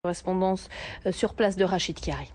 Correspondance sur place de Rachid Chiari.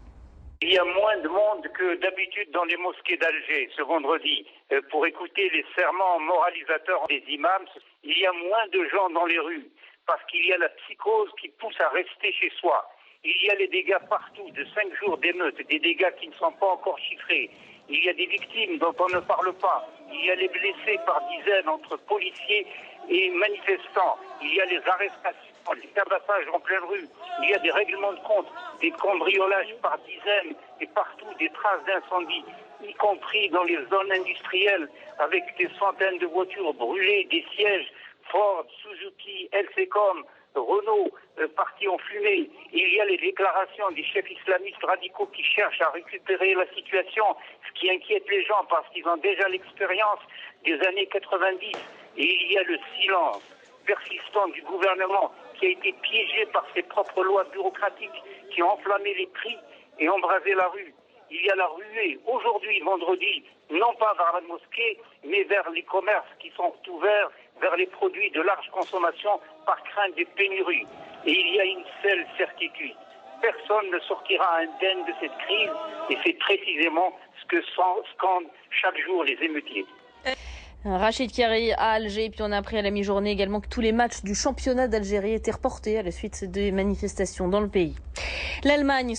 Il y a moins de monde que d'habitude dans les mosquées d'Alger ce vendredi pour écouter les serments moralisateurs des imams. Il y a moins de gens dans les rues parce qu'il y a la psychose qui pousse à rester chez soi. Il y a les dégâts partout de 5 jours d'émeutes, des dégâts qui ne sont pas encore chiffrés. Il y a des victimes dont on ne parle pas. Il y a les blessés par dizaines entre policiers et manifestants. Il y a les arrestations, les tabassages en pleine rue. Il y a des règlements de compte, des cambriolages par dizaines et partout des traces d'incendie, y compris dans les zones industrielles avec des centaines de voitures brûlées, des sièges Ford, Suzuki, LCCOM, Renault partis en fumée. Il y a les déclarations des chefs islamistes radicaux qui cherchent à récupérer la situation, ce qui inquiète les gens parce qu'ils ont déjà l'expérience des années 90. Et il y a le silence persistant du gouvernement qui a été piégé par ses propres lois bureaucratiques qui ont enflammé les prix et embrasé la rue. Il y a la ruée aujourd'hui, vendredi, non pas vers la mosquée, mais vers les commerces qui sont ouverts, vers les produits de large consommation par crainte des pénuries. Et il y a une seule certitude. Personne ne sortira indemne de cette crise et c'est précisément ce que scandent chaque jour les émeutiers. Rachid Chiari à Alger, puis on a appris à la mi-journée également que tous les matchs du championnat d'Algérie étaient reportés à la suite des manifestations dans le pays. L'Allemagne